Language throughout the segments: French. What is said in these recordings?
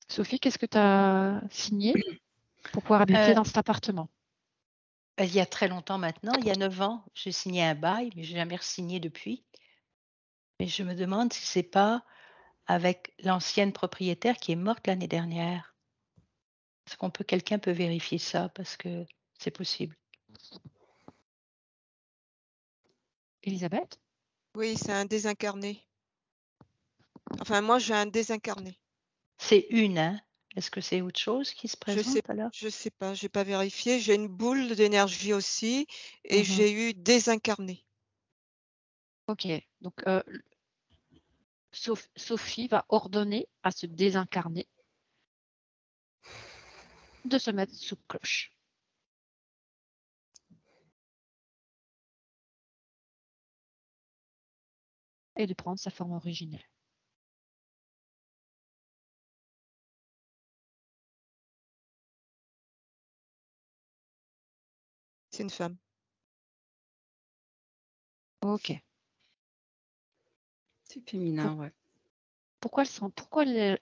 Sophie, qu'est-ce que tu as signé pour pouvoir habiter dans cet appartement? Il y a très longtemps maintenant, il y a 9 ans, j'ai signé un bail, mais j'ai jamais re-signé depuis. Mais je me demande si c'est pas avec l'ancienne propriétaire qui est morte l'année dernière. Est-ce qu'on peut quelqu'un peut vérifier ça? Parce que c'est possible. Elisabeth? Oui, c'est un désincarné. Enfin, moi, j'ai un désincarné. C'est une, hein? Est-ce que c'est autre chose qui se présente alors? Je sais pas, j'ai pas vérifié. J'ai une boule d'énergie aussi et Mhm. j'ai eu désincarné. Ok, donc Sophie va ordonner à ce désincarné de se mettre sous cloche. Et de prendre sa forme originelle. C'est une femme. Ok. C'est féminin, ouais. Pourquoi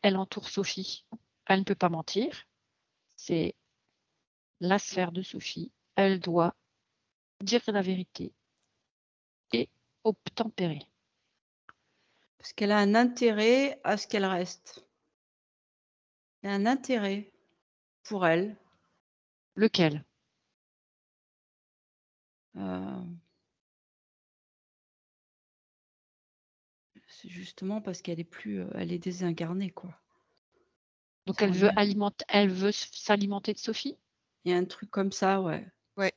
elle entoure Sophie? Elle ne peut pas mentir. C'est la sphère de Sophie. Elle doit dire la vérité et obtempérer. Parce qu'elle a un intérêt à ce qu'elle reste. Il y a un intérêt pour elle. Lequel? C'est justement parce qu'elle est plus, elle est désincarnée, quoi. Donc elle veut s'alimenter de Sophie? Il y a un truc comme ça, ouais. Ouais.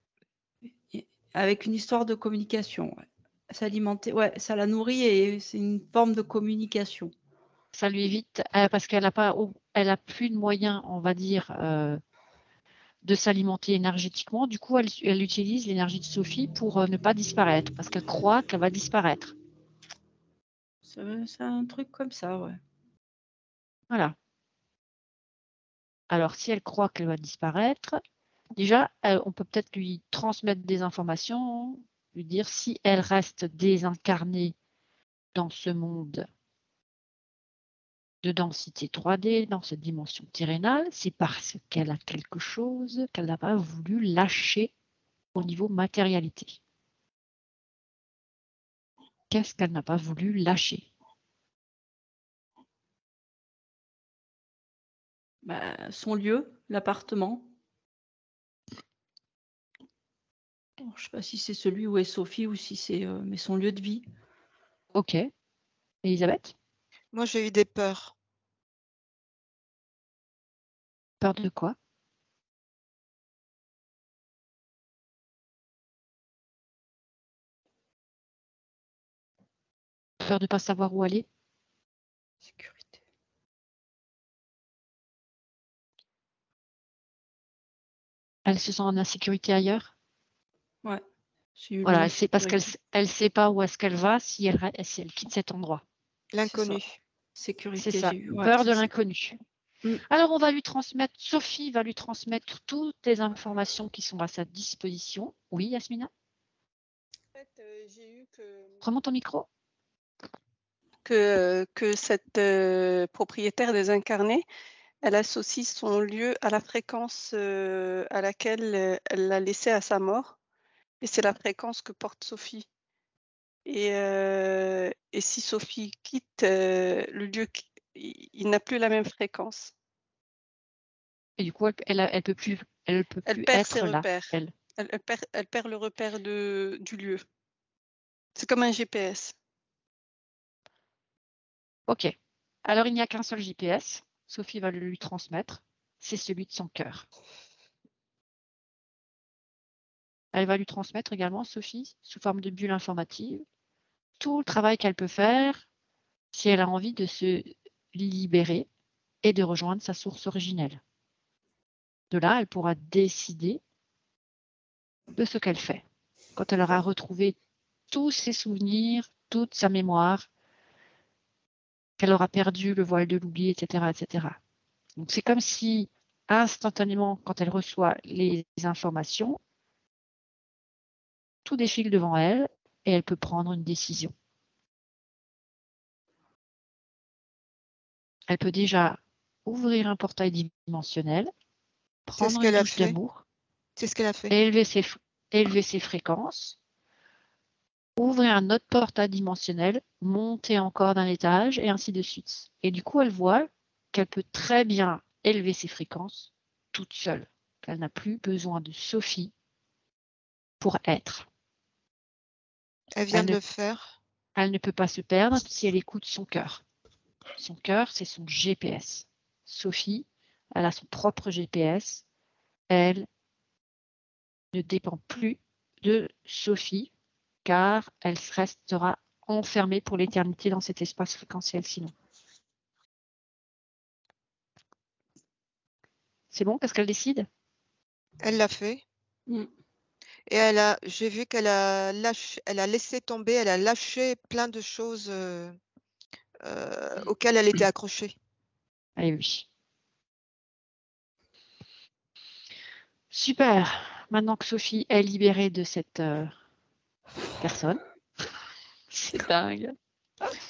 Avec une histoire de communication, ouais. S'alimenter, ouais, ça la nourrit et c'est une forme de communication. Ça lui évite, parce qu'elle a plus de moyens, on va dire, de s'alimenter énergétiquement. Du coup, elle utilise l'énergie de Sophie pour ne pas disparaître, parce qu'elle croit qu'elle va disparaître. C'est un truc comme ça, ouais. Voilà. Alors, si elle croit qu'elle va disparaître, déjà, on peut peut-être lui transmettre des informations, lui dire si elle reste désincarnée dans ce monde de densité 3D, dans cette dimension terrénale, c'est parce qu'elle a quelque chose qu'elle n'a pas voulu lâcher au niveau matérialité. Qu'est-ce qu'elle n'a pas voulu lâcher? Son lieu, l'appartement. Je ne sais pas si c'est celui où est Sophie ou si c'est mais son lieu de vie. Ok. Elisabeth? Moi, j'ai eu des peurs. Peur de quoi? Peur de ne pas savoir où aller? Sécurité. Elle se sent en insécurité ailleurs? Ouais. Voilà, c'est parce qu'elle ne sait pas où est-ce qu'elle va si elle quitte cet endroit. L'inconnu. Sécurité, C'est ça, j'ai eu. Ouais, peur de l'inconnu. Mm. Alors, Sophie va lui transmettre toutes les informations qui sont à sa disposition. Oui, Yasmina? En fait, j'ai eu Remonte ton micro. que cette propriétaire désincarnée, elle associe son lieu à la fréquence à laquelle elle l'a laissé à sa mort. Et c'est la fréquence que porte Sophie. Et si Sophie quitte le lieu, il n'a plus la même fréquence. Et du coup, elle peut plus Elle perd ses être là, repères. elle. Elle perd le repère du lieu. C'est comme un GPS. Ok. Alors, il n'y a qu'un seul GPS. Sophie va le lui transmettre. C'est celui de son cœur. Elle va lui transmettre également, Sophie, sous forme de bulle informative, tout le travail qu'elle peut faire si elle a envie de se libérer et de rejoindre sa source originelle. De là, elle pourra décider de ce qu'elle fait. Quand elle aura retrouvé tous ses souvenirs, toute sa mémoire, qu'elle aura perdu le voile de l'oubli, etc., etc. Donc, c'est comme si, instantanément, quand elle reçoit les informations, tout défile devant elle et elle peut prendre une décision. Elle peut déjà ouvrir un portail dimensionnel, C'est ce prendre une qu'elle a douche fait. d'amour, C'est ce qu'elle a fait. élever ses fréquences, ouvrir un autre portail dimensionnel, monter encore d'un étage et ainsi de suite. Et du coup, elle voit qu'elle peut très bien élever ses fréquences toute seule, qu'elle n'a plus besoin de Sophie pour être. Elle vient Elle de ne, le faire. elle ne peut pas se perdre si elle écoute son cœur. Son cœur, c'est son GPS. Sophie, elle a son propre GPS. Elle ne dépend plus de Sophie, car elle restera enfermée pour l'éternité dans cet espace fréquentiel sinon. C'est bon? Qu'est-ce qu'elle décide? Elle l'a fait. Mm. Et j'ai vu qu'elle a lâché, elle a laissé tomber, elle a lâché plein de choses auxquelles elle était accrochée. Eh oui. Super. Maintenant que Sophie est libérée de cette personne, c'est dingue.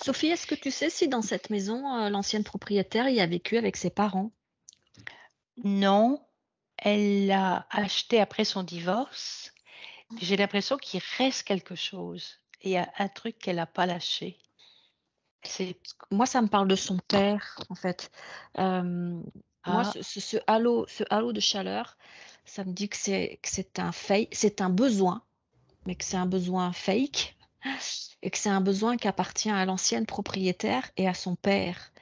Sophie, est-ce que tu sais si dans cette maison, l'ancienne propriétaire y a vécu avec ses parents? Non, elle l'a acheté après son divorce. J'ai l'impression qu'il reste quelque chose. Il y a un truc qu'elle n'a pas lâché. C'est Moi, ça me parle de son père, en fait. Moi, ah, ce halo de chaleur, ça me dit que c'est un besoin, mais que c'est un besoin fake et que c'est un besoin qui appartient à l'ancienne propriétaire et à son père.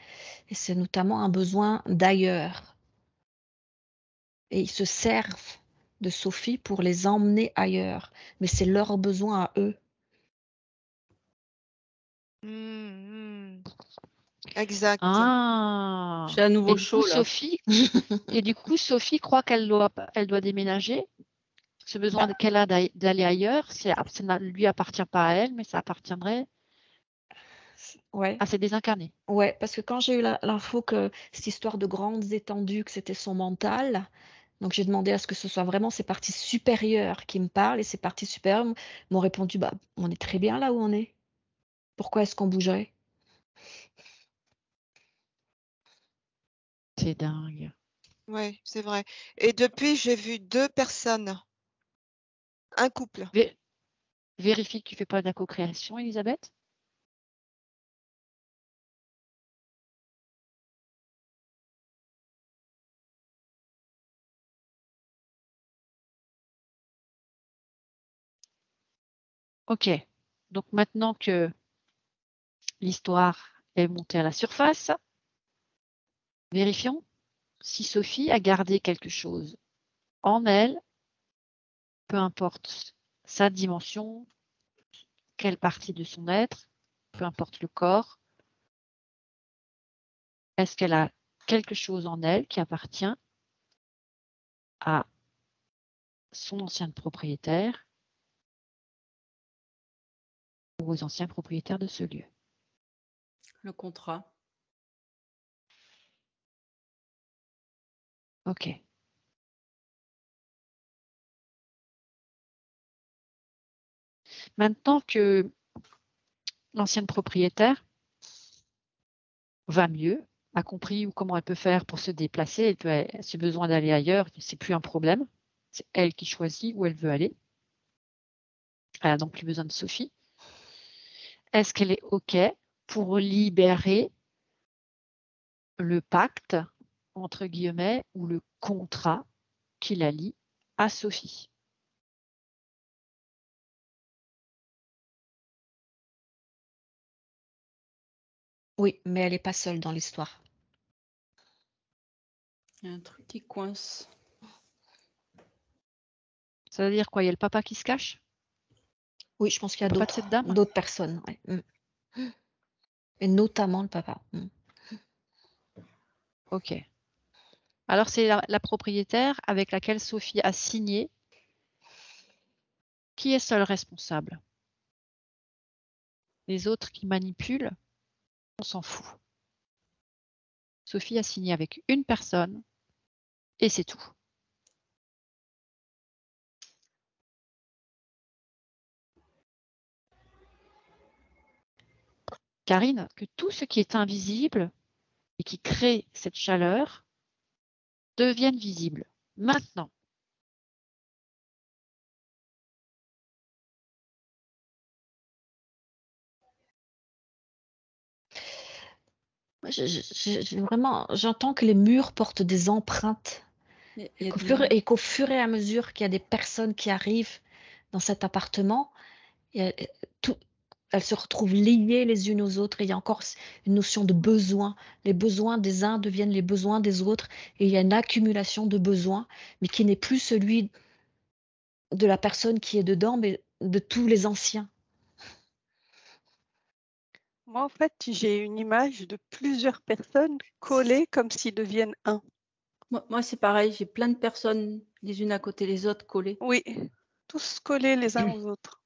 Et c'est notamment un besoin d'ailleurs. Et ils se servent de Sophie pour les emmener ailleurs, mais c'est leur besoin à eux. Exact. Ah. J'ai un nouveau Et du show coup, là. Sophie croit qu'elle doit déménager. Ce besoin qu'elle a d'aller ailleurs, ça ne lui appartient pas à elle, mais ça appartiendrait Ouais. à ses désincarnés. Ouais, parce que quand j'ai eu l'info que cette histoire de grandes étendues, que c'était son mental, donc j'ai demandé à ce que ce soit vraiment ces parties supérieures qui me parlent, et ces parties supérieures m'ont répondu, bah, on est très bien là où on est. Pourquoi est-ce qu'on bougerait? C'est dingue. Oui, c'est vrai. Et depuis, j'ai vu 2 personnes. Un couple. Vérifie que tu fais pas de la co-création, Elisabeth. Ok. Donc maintenant que l'histoire est montée à la surface, vérifions si Sophie a gardé quelque chose en elle, peu importe sa dimension, quelle partie de son être, peu importe le corps. Est-ce qu'elle a quelque chose en elle qui appartient à son ancien propriétaire ou aux anciens propriétaires de ce lieu? Le contrat. Ok. Maintenant que l'ancienne propriétaire va mieux, a compris comment elle peut faire pour se déplacer, elle a besoin d'aller ailleurs, c'est plus un problème. C'est elle qui choisit où elle veut aller. Elle a donc plus besoin de Sophie. Est-ce qu'elle est OK pour libérer le pacte, entre guillemets, ou le contrat qui la lie à Sophie? Oui, mais elle n'est pas seule dans l'histoire. Il y a un truc qui coince. Ça veut dire quoi? Il y a le papa qui se cache? Oui, je pense qu'il y a Le papa de cette dame? d'autres personnes. Ouais. Et notamment le papa. OK. Alors, c'est la propriétaire avec laquelle Sophie a signé qui est seule responsable. Les autres qui manipulent, on s'en fout. Sophie a signé avec une personne et c'est tout. Karine, que tout ce qui est invisible et qui créent cette chaleur deviennent visibles. Maintenant, Vraiment, j'entends que les murs portent des empreintes Il y a et qu'au fur et à mesure qu'il y a des personnes qui arrivent dans cet appartement, elles se retrouvent liées les unes aux autres et il y a encore une notion de besoin. Les besoins des uns deviennent les besoins des autres et il y a une accumulation de besoins, mais qui n'est plus celui de la personne qui est dedans, mais de tous les anciens. Moi, en fait, j'ai une image de plusieurs personnes collées comme s'ils deviennent un. Moi, c'est pareil, j'ai plein de personnes les unes à côté des autres collées. Oui, tous collés les uns aux autres.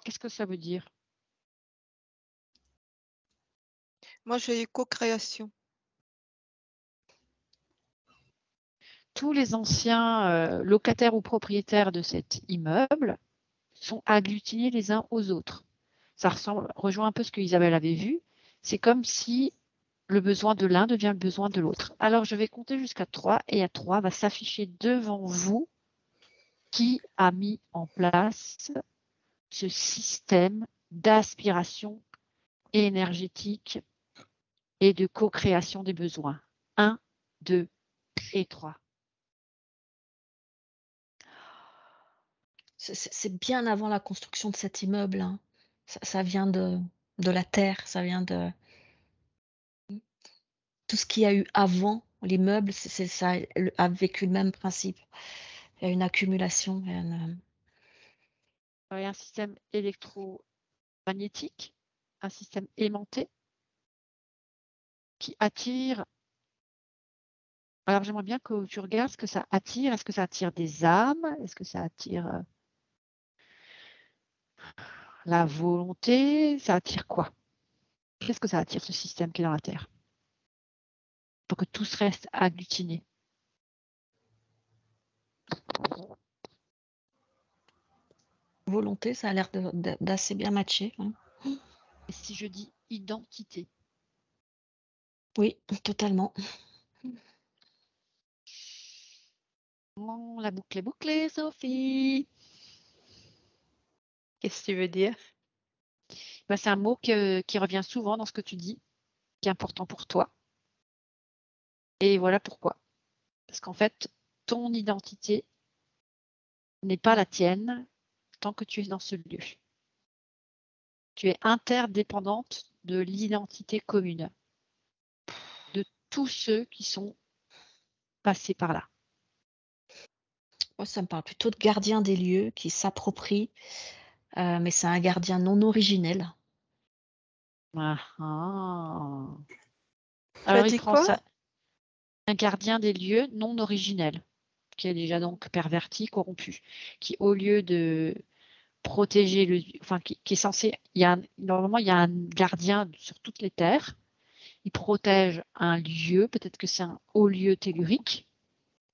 qu'est-ce que ça veut dire? Moi, j'ai eu co-création. Tous les anciens locataires ou propriétaires de cet immeuble sont agglutinés les uns aux autres. Ça rejoint un peu ce que Isabelle avait vu. C'est comme si le besoin de l'un devient le besoin de l'autre. Alors, je vais compter jusqu'à 3 et à 3 va s'afficher devant vous qui a mis en place ce système d'aspiration énergétique et de co-création des besoins. 1, 2 et 3. C'est bien avant la construction de cet immeuble, hein. Ça vient de la terre, ça vient de tout ce qu'il y a eu avant l'immeuble, ça a vécu le même principe. Il y a une accumulation. Il y a Il y a un système électromagnétique, un système aimanté qui attire. Alors, j'aimerais bien que tu regardes ce que ça attire. Est-ce que ça attire des âmes? Est-ce que ça attire la volonté? Ça attire quoi? Qu'est-ce que ça attire, ce système qui est dans la Terre? Pour que tout se reste agglutiné. volonté, ça a l'air d'assez bien matcher, hein. Et si je dis identité? Oui, totalement. La boucle est bouclée, Sophie. Qu'est-ce que tu veux dire? Ben, c'est un mot qui revient souvent dans ce que tu dis, qui est important pour toi. Et voilà pourquoi. Parce qu'en fait, ton identité n'est pas la tienne tant que tu es dans ce lieu. Tu es interdépendante de l'identité commune de tous ceux qui sont passés par là. Moi, ça me parle plutôt de gardien des lieux qui s'approprie, mais c'est un gardien non originel. Ah, ah. Tu as Alors, il dit prend quoi? ça. Un gardien des lieux non originel, qui est déjà donc perverti, corrompu, qui au lieu de protéger qui est censé, normalement il y a un gardien sur toutes les terres, il protège un lieu, peut-être que c'est un haut lieu tellurique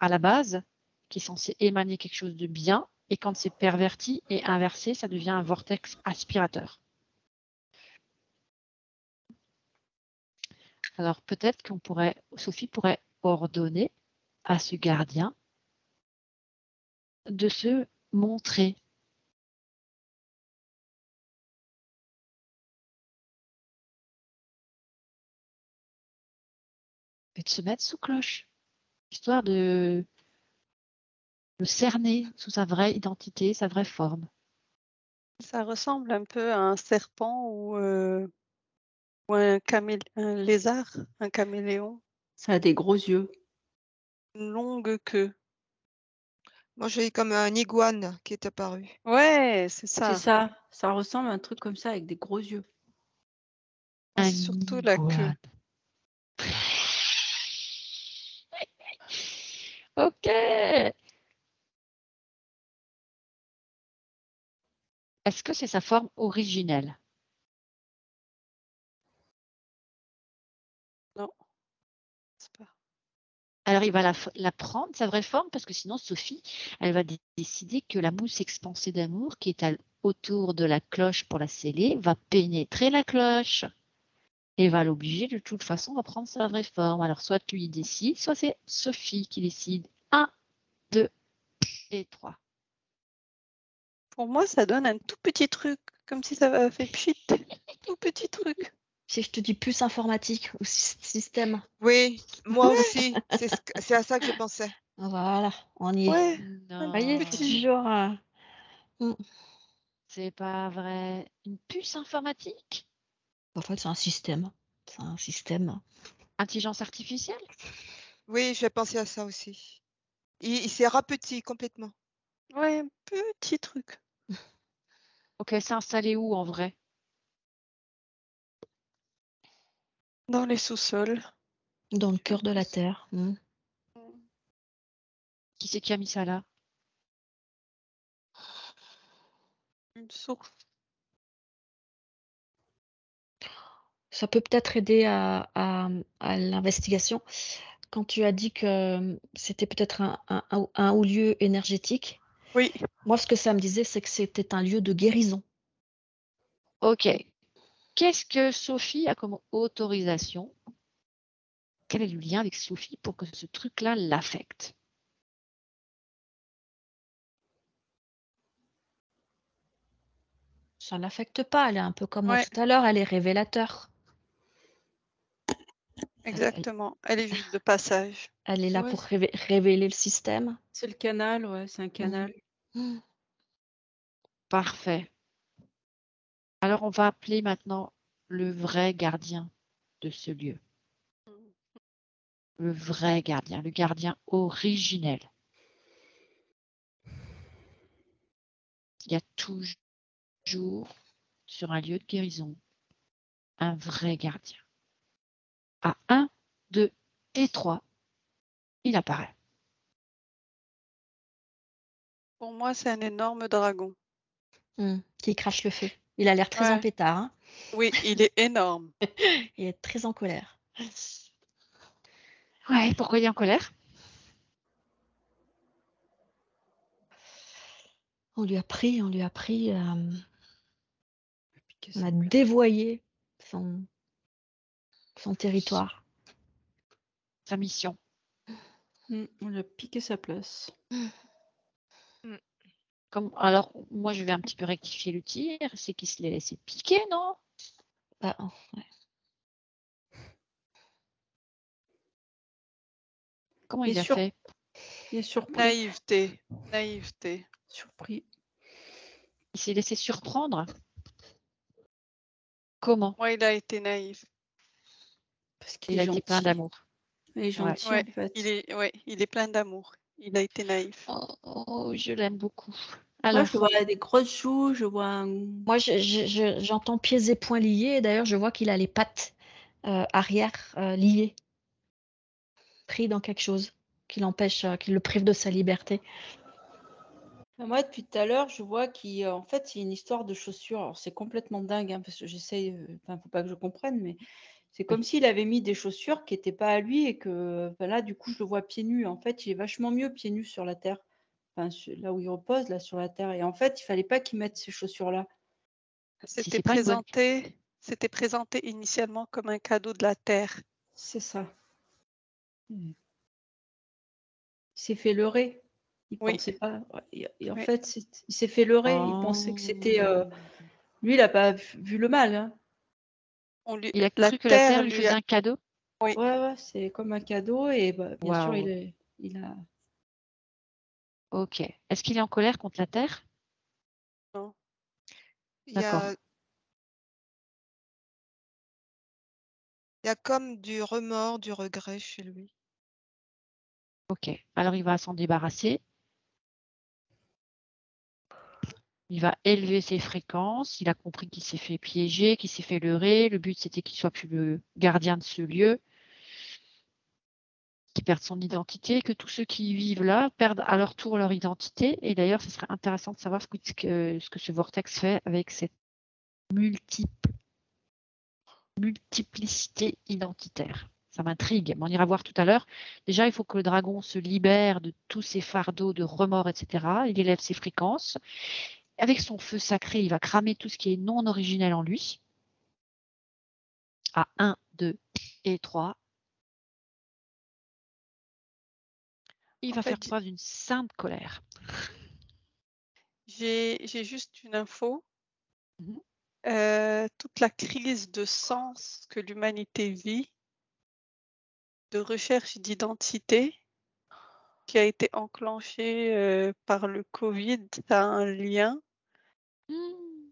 à la base, qui est censé émaner quelque chose de bien, et quand c'est perverti et inversé, ça devient un vortex aspirateur. Alors peut-être Sophie pourrait ordonner à ce gardien de se montrer. Et de se mettre sous cloche, histoire de le cerner sous sa vraie identité, sa vraie forme. Ça ressemble un peu à un serpent ou un lézard, un caméléon, Ça a des gros yeux. une longue queue. Moi, j'ai eu comme un iguane qui est apparu. Ouais, c'est C'est ça. ça. Ça ressemble à un truc comme ça avec des gros yeux. Moi, Un c'est surtout la queue. iguane. Ok. Est-ce que c'est sa forme originelle? Non, c'est pas. Alors, il va la prendre, sa vraie forme, parce que sinon, Sophie, elle va décider que la mousse expansée d'amour qui est autour de la cloche pour la sceller va pénétrer la cloche. et va l'obliger de toute façon à prendre sa vraie forme. Alors, soit lui décide, soit c'est Sophie qui décide. 1, 2 et 3. Pour moi, ça donne un tout petit truc, comme si ça avait fait pchit. Tout petit truc. Si je te dis puce informatique ou système, Oui, moi aussi. C'est à ça que je pensais. voilà, on y est. Ouais, Non, Vous voyez, c'est toujours. c'est pas vrai. Une puce informatique? En fait, c'est un système. C'est un système. Intelligence artificielle? Oui, j'ai pensé à ça aussi. Il s'est rapetit complètement. ouais, un petit truc. Ok, c'est installé où en vrai? Dans les sous-sols. Dans le cœur de la Terre. Qui c'est qui a mis ça là? Une source. Ça peut peut-être aider à l'investigation. Quand tu as dit que c'était peut-être un haut lieu énergétique, Oui, moi, ce que ça me disait, c'est que c'était un lieu de guérison. Ok. Qu'est-ce que Sophie a comme autorisation? Quel est le lien avec Sophie pour que ce truc-là l'affecte? Ça ne l'affecte pas. Elle est un peu comme moi Ouais. tout à l'heure. Elle est révélateur. exactement. Elle est juste de passage. Elle est là Ouais, pour révéler le système. c'est le canal, ouais, c'est un canal. Parfait. Alors, on va appeler maintenant le vrai gardien de ce lieu. Le vrai gardien, le gardien originel. Il y a toujours, sur un lieu de guérison, un vrai gardien. À 1, 2 et 3, il apparaît. Pour moi, c'est un énorme dragon. Qui crache le feu. Il a l'air très en Ouais. pétard. Hein. Oui, il est énorme. Il est très en colère. Ouais, pourquoi il est en colère? On lui a pris, on a sa place. dévoyé son territoire. Sa mission. On lui a piqué sa place. Alors, moi, je vais un petit peu rectifier le tir. C'est qu'il se l'est laissé piquer, non? Bah, ouais. Comment Il il est a fait? Il est surpris. Naïveté. Naïveté. Surpris. Il s'est laissé surprendre? Comment? Moi, il a été naïf. Parce qu'il Il est a été plein gentil. d'amour. Il est gentil, Ouais, en fait. il est plein d'amour. Il a été naïf. Oh, je l'aime beaucoup. Moi, Alors, je vois des grosses joues, je vois un... Moi, j'entends pieds et poings liés. Et d'ailleurs, je vois qu'il a les pattes arrière liées, pris dans quelque chose qui l'empêche, qui le prive de sa liberté. Moi, depuis tout à l'heure, je vois qu'en fait, c'est une histoire de chaussures. Alors, c'est complètement dingue, hein, parce que j'essaye, enfin, faut pas que je comprenne, mais c'est comme s'il avait mis des chaussures qui n'étaient pas à lui et que là, du coup, je le vois pieds nus. En fait, il est vachement mieux pieds nus sur la terre. Enfin, là où il repose, là, sur la terre. Et en fait, il fallait pas qu'il mette ces chaussures-là. C'était pas une bonne- présenté initialement comme un cadeau de la terre. C'est ça. Il s'est fait leurrer. Il Oui. pensait pas. Et en Oui. fait, il s'est fait leurrer. Il pensait que c'était. Lui, il n'a pas vu le mal. Hein. Il a cru que la terre lui faisait un cadeau? Oui. Ouais, c'est comme un cadeau. Et bien sûr, Waouh. il a. Ok. Est-ce qu'il est en colère contre la terre? Non. D'accord. Il y a comme du remords, du regret chez lui. Ok. Alors, il va s'en débarrasser. Il va élever ses fréquences. Il a compris qu'il s'est fait piéger, qu'il s'est fait leurrer. Le but, c'était qu'il soit plus le gardien de ce lieu, qu'il perde son identité, que tous ceux qui vivent là perdent à leur tour leur identité. Et d'ailleurs, ce serait intéressant de savoir ce que ce vortex fait avec cette multiplicité identitaire. Ça m'intrigue, mais on ira voir tout à l'heure. Déjà, il faut que le dragon se libère de tous ses fardeaux de remords, etc. Il élève ses fréquences. Avec son feu sacré, il va cramer tout ce qui est non originel en lui. à 1, 2 et 3, il En va fait, faire preuve d'une sainte colère. j'ai juste une info. Mhm. Toute la crise de sens que l'humanité vit, de recherche d'identité, qui a été enclenchée par le Covid, ça a un lien Hmm.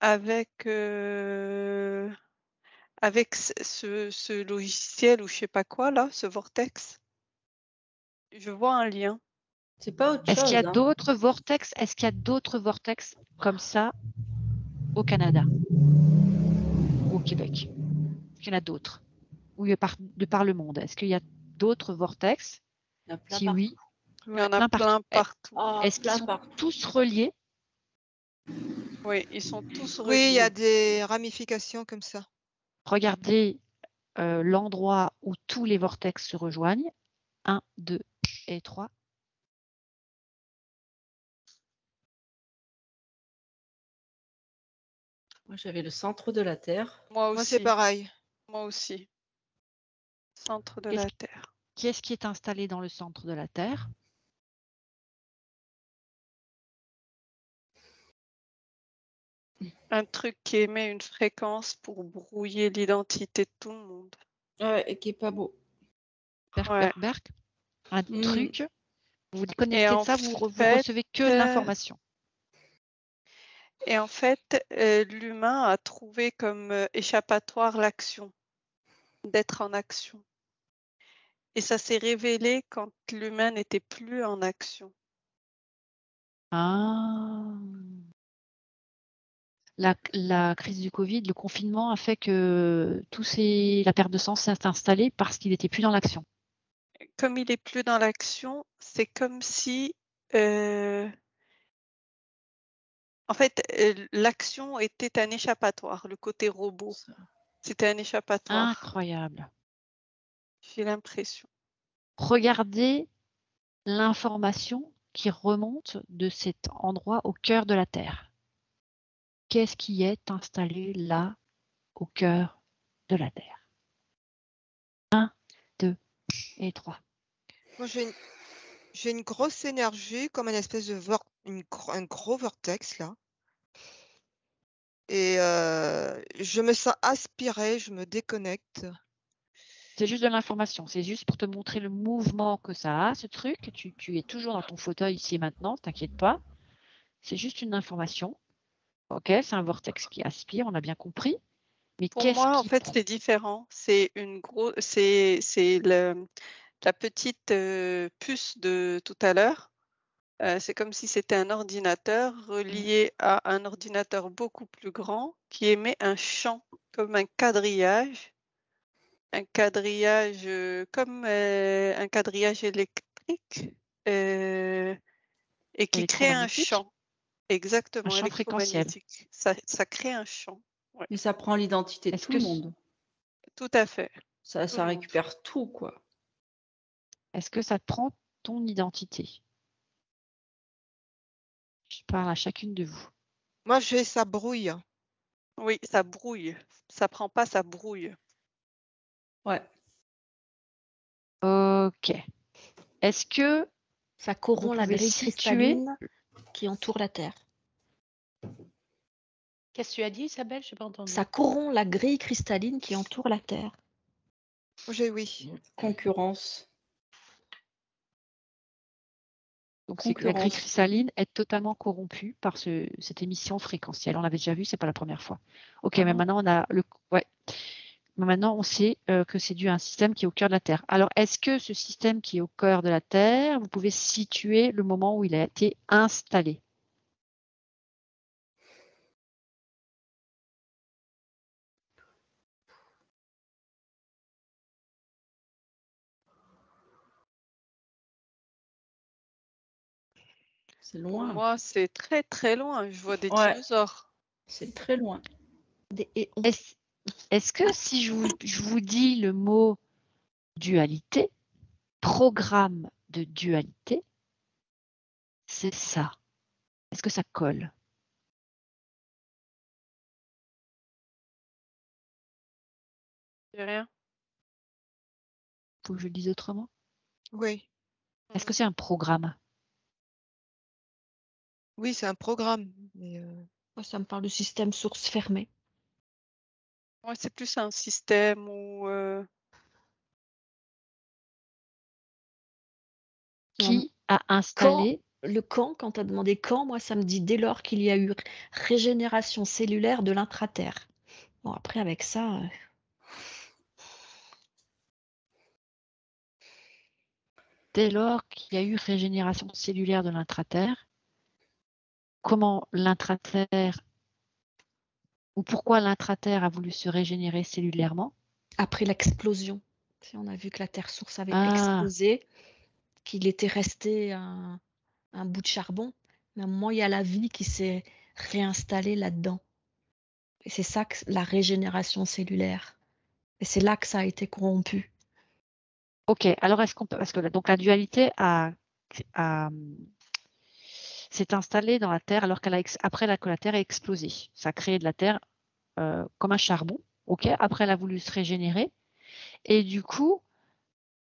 avec, avec ce logiciel ou je sais pas quoi là, ce vortex. Je vois un lien. C'est pas autre Est-ce qu'il y a chose, hein. d'autres vortex? Est-ce qu'il y a d'autres vortex comme ça au Canada ou au Québec? Est-ce qu'il y en a d'autres? Ou de par le monde? Est-ce qu'il y a d'autres vortex? Il y en a plein Si partout. oui, Il y en a plein plein partout. partout. Ah, Est-ce qu'ils plein sont partout. tous reliés? Oui, ils sont tous Oui, il y a reliés. des ramifications comme ça. Regardez l'endroit où tous les vortex se rejoignent. 1, 2 et 3. Moi, j'avais le centre de la Terre. Moi Moi, c'est aussi. pareil. Moi aussi. Centre de Qu'est-ce la Terre. Qu'est-ce qui est installé dans le centre de la Terre? Un truc qui émet une fréquence pour brouiller l'identité de tout le monde. Ouais, et qui est pas beau. Berk, Ouais. berk, berk. Un Mm. truc. Vous vous Et connectez de en ça, vous fait, recevez que de l'information. et en fait, l'humain a trouvé comme échappatoire l'action, d'être en action. Et ça s'est révélé quand l'humain n'était plus en action. Ah. La crise du Covid, le confinement a fait que la perte de sens s'est installée parce qu'il n'était plus dans l'action. Comme il est plus dans l'action, c'est comme si, en fait, l'action était un échappatoire. Le côté robot, c'était un échappatoire. Incroyable. J'ai l'impression. Regardez l'information qui remonte de cet endroit au cœur de la Terre. Qu'est-ce qui est installé là, au cœur de la Terre? 1, 2 et 3. Moi, j'ai une grosse énergie, comme une espèce de un gros vortex là. Et je me sens aspirée, je me déconnecte. C'est juste de l'information. C'est juste pour te montrer le mouvement que ça a, ce truc. Tu es toujours dans ton fauteuil ici et maintenant, t'inquiète pas. C'est juste une information. Ok, c'est un vortex qui aspire, on a bien compris. Mais Pour qu'est-ce moi, en qui fait, c'est différent. C'est la petite puce de tout à l'heure. C'est comme si c'était un ordinateur relié à un ordinateur beaucoup plus grand qui émet un champ, comme un quadrillage comme un quadrillage électrique et qui crée un électromagnétique? champ, Un exactement, champ fréquentiel. électromagnétique. Ça crée un champ. Ouais, Mais ça prend l'identité de Est-ce tout que, le monde. tout à fait. Ça, Tout ça le monde. récupère tout, quoi. est-ce que ça prend ton identité? Je parle à chacune de vous. Moi, ça brouille. Oui, ça brouille. Ça prend pas, ça brouille. Ouais. Ok. Est-ce que Ça vous corrompt la pouvez grille situer cristalline qui entoure la Terre. Qu'est-ce que tu as dit, Isabelle? Je n'ai pas entendu. Ça corrompt la grille cristalline qui entoure la Terre. Oui. Concurrence. donc c'est que la grille Concurrence. cristalline est totalement corrompue par cette émission fréquentielle. On l'avait déjà vu, c'est pas la première fois. Ok, Ah mais bon? maintenant Mais maintenant on sait que c'est dû à un système qui est au cœur de la Terre. Alors, est-ce que ce système qui est au cœur de la Terre, vous pouvez situer le moment où il a été installé? C'est Pour loin. moi, c'est très très loin. Je vois des Ouais. dinosaures. C'est très loin. Est-ce que si je vous dis le mot dualité, programme de dualité, c'est ça? Est-ce que ça colle? dis rien. Faut que je le dise autrement. Oui, Est-ce que c'est un programme? oui, c'est un programme. Mais Moi, ça me parle de système source fermé. Ouais, c'est plus un système ou Qui a installé? Quand tu as demandé quand, moi, ça me dit dès lors qu'il y a eu régénération cellulaire de l'intraterre. Bon, après, avec ça, Dès lors qu'il y a eu régénération cellulaire de l'intraterre, comment l'intraterre ou pourquoi l'intraterre a voulu se régénérer cellulairement? après l'explosion, si on a vu que la Terre source avait Ah, explosé, qu'il était resté un bout de charbon, mais à un moment, il y a la vie qui s'est réinstallée là-dedans. Et c'est ça que la régénération cellulaire. Et c'est là que ça a été corrompu. ok. Alors est-ce qu'on peut, parce que donc la dualité s'est installée dans la Terre alors après que la Terre a explosé. Ça a créé de la Terre comme un charbon. Ok. Après, elle a voulu se régénérer. Et du coup,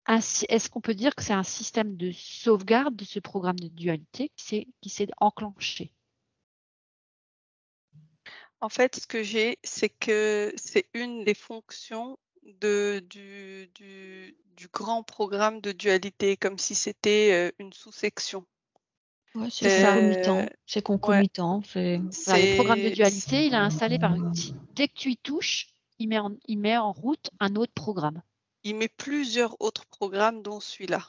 est-ce qu'on peut dire que c'est un système de sauvegarde de ce programme de dualité qui s'est enclenché? En fait, ce que j'ai, c'est que c'est une des fonctions du grand programme de dualité, comme si c'était une sous-section. Ouais, C'est ça. C'est Ouais, concomitant. Voilà, le programme de c'est dualité, il est installé dès que tu y touches, il met en route un autre programme. il met plusieurs autres programmes, dont celui-là.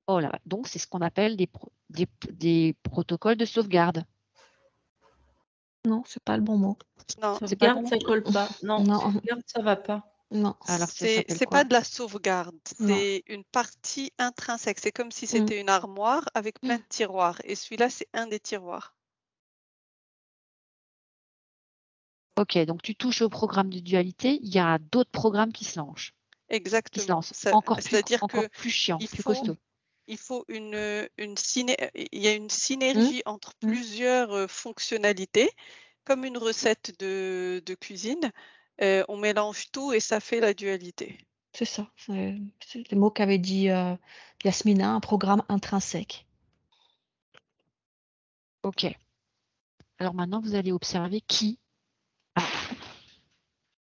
Oh là, donc c'est ce qu'on appelle des protocoles de sauvegarde. Non, c'est pas le bon mot. Non, C'est pas Sauvegarde, bon. ça colle pas. Non, Non. sauvegarde, ça va pas. Non. Alors ça c'est s'appelle c'est quoi? pas de la sauvegarde, Non. c'est une partie intrinsèque. C'est comme si c'était une armoire avec plein de tiroirs. Et celui-là, c'est un des tiroirs. Ok, donc tu touches au programme de dualité, il y a d'autres programmes qui se lancent. Exactement. Encore que plus chiant, il plus faut, costaud. il faut il y a une synergie entre plusieurs fonctionnalités, comme une recette de cuisine. On mélange tout et ça fait la dualité. C'est ça. C'est le mot qu'avait dit Yasmina, un programme intrinsèque. Ok. Alors maintenant, vous allez observer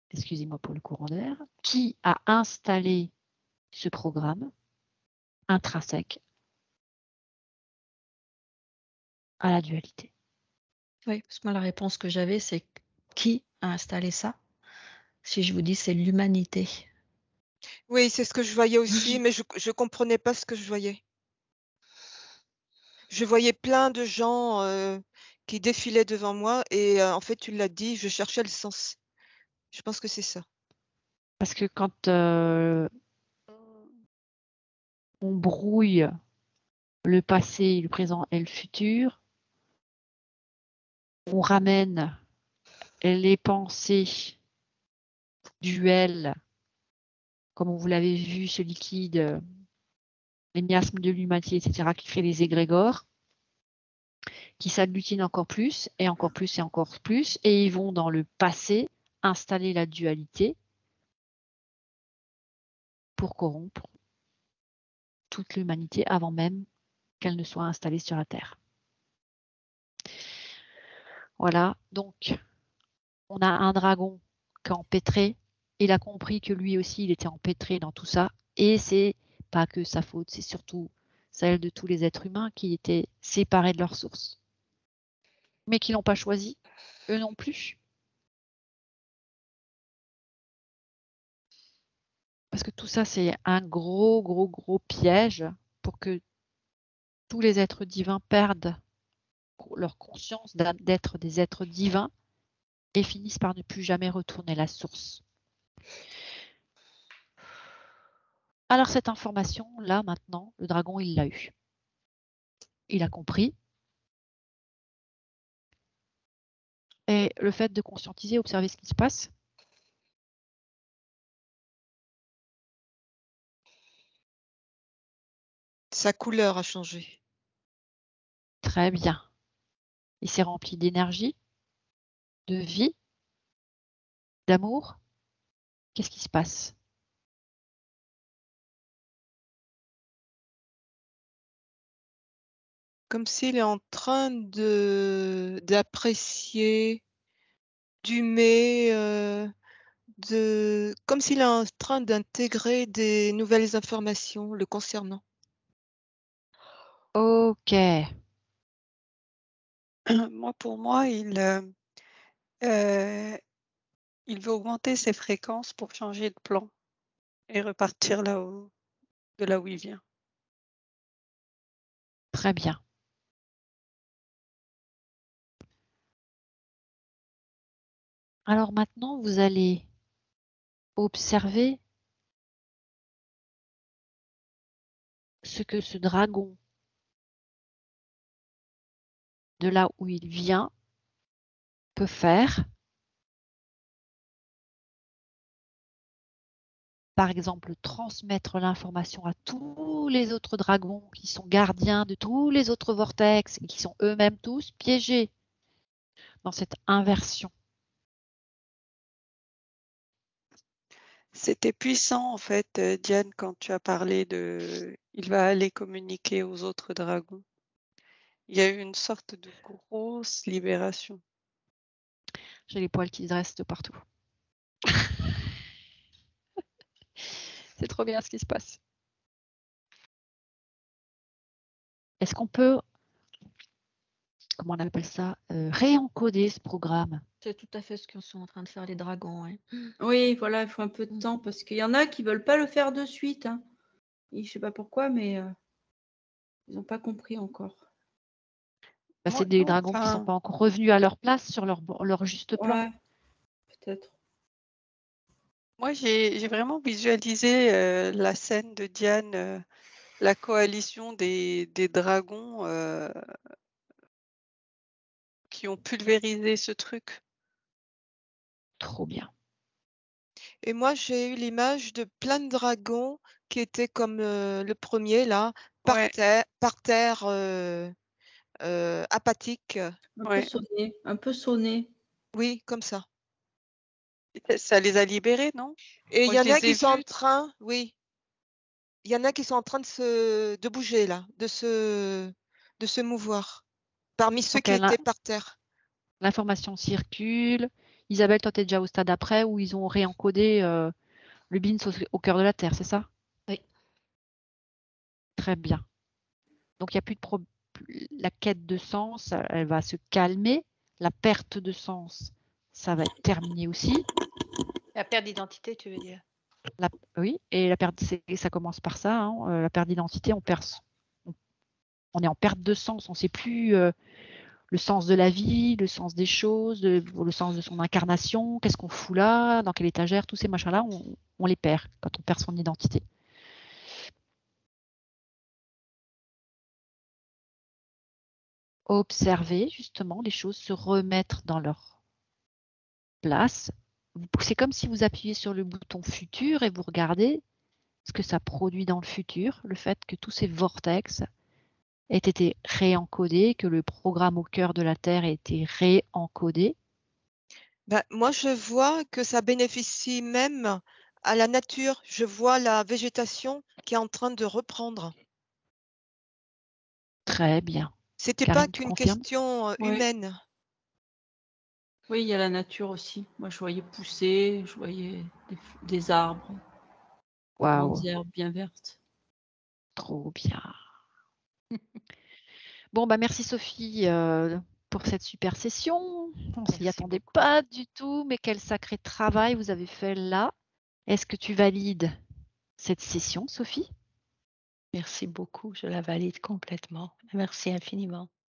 excusez-moi pour le courant d'air, qui a installé ce programme intrinsèque à la dualité. Oui, parce que moi, la réponse que j'avais, c'est qui a installé ça? Si je vous dis, c'est l'humanité. oui, c'est ce que je voyais aussi, mais je comprenais pas ce que je voyais. Je voyais plein de gens qui défilaient devant moi et en fait, tu l'as dit, je cherchais le sens. Je pense que c'est ça. Parce que quand on brouille le passé, le présent et le futur, on ramène les pensées duels, comme vous l'avez vu, ce liquide, les miasmes de l'humanité, etc., qui crée les égrégores, qui s'agglutinent encore plus, et encore plus, et encore plus, et ils vont dans le passé installer la dualité pour corrompre toute l'humanité avant même qu'elle ne soit installée sur la Terre. Voilà, donc on a un dragon qui est empêtré. Il a compris que lui aussi, il était empêtré dans tout ça. Et c'est pas que sa faute, c'est surtout celle de tous les êtres humains qui étaient séparés de leur source. Mais qui l'ont pas choisi, eux non plus. Parce que tout ça, c'est un gros piège pour que tous les êtres divins perdent leur conscience d'être des êtres divins et finissent par ne plus jamais retourner à la source. Alors cette information, là, maintenant, le dragon, il l'a eu. Il a compris. Et le fait de conscientiser, observer ce qui se passe, Sa couleur a changé. très bien. Il s'est rempli d'énergie, de vie, d'amour, Qu'est-ce qui se passe? Comme s'il est en train d'apprécier, d'humer, comme s'il est en train d'intégrer des nouvelles informations le concernant. Ok. Pour moi, il veut augmenter ses fréquences pour changer de plan et repartir de là où il vient. Très bien. Alors maintenant, vous allez observer ce que ce dragon, de là où il vient, peut faire. Par exemple, transmettre l'information à tous les autres dragons qui sont gardiens de tous les autres vortex et qui sont eux-mêmes tous piégés dans cette inversion. C'était puissant, en fait, Diane, quand tu as parlé il va aller communiquer aux autres dragons. Il y a eu une sorte de grosse libération. J'ai les poils qui dressent de partout. C'est trop bien ce qui se passe. Est-ce qu'on peut, comment on appelle ça, réencoder ce programme? C'est tout à fait ce que sont en train de faire les dragons. Ouais. Oui, voilà, il faut un peu de temps parce qu'il y en a qui veulent pas le faire de suite. Hein. Et je sais pas pourquoi, mais ils n'ont pas compris encore. Bah, c'est des dragons qui ne sont pas encore revenus à leur place sur leur juste plan. Ouais, peut-être. Moi, j'ai vraiment visualisé la scène de Diane, la coalition des dragons qui ont pulvérisé ce truc. Trop bien. Et moi, j'ai eu l'image de plein de dragons qui étaient comme le premier, là, par Ouais. terre apathique. Un peu sonné. Oui, comme ça. Ça les a libérés, non? Et il Moi, y je en a les ai qui sont en vus. train, oui, il y en a qui sont en train de bouger, là, de se mouvoir, parmi ceux Donc, qui étaient par terre. l'information circule. Isabelle, toi, tu es déjà au stade après où ils ont réencodé le BINS au cœur de la Terre, c'est ça? Oui. Très bien. Donc, il n'y a plus de la quête de sens, elle va se calmer. La perte de sens, ça va être terminé aussi. La perte d'identité, tu veux dire? Oui, et la perte, ça commence par ça. Hein, la perte d'identité, on est en perte de sens. On ne sait plus le sens de la vie, le sens des choses, le sens de son incarnation, qu'est-ce qu'on fout là, dans quelle étagère, tous ces machins-là, on les perd quand on perd son identité. Observer justement les choses se remettre dans leur place. C'est comme si vous appuyez sur le bouton futur et vous regardez ce que ça produit dans le futur, le fait que tous ces vortex aient été réencodés, que le programme au cœur de la Terre ait été réencodé. Ben, moi, je vois que ça bénéficie même à la nature. Je vois la végétation qui est en train de reprendre. Très bien. C'était pas Karine, tu qu'une confirmes? question humaine. Oui, il y a la nature aussi. Moi, je voyais pousser, je voyais des arbres, des grandes herbes bien vertes. Trop bien. Bon, bah merci Sophie pour cette super session. On s'y attendait pas du tout, mais quel sacré travail vous avez fait là. Est-ce que tu valides cette session, Sophie? Merci beaucoup, je la valide complètement. Merci infiniment.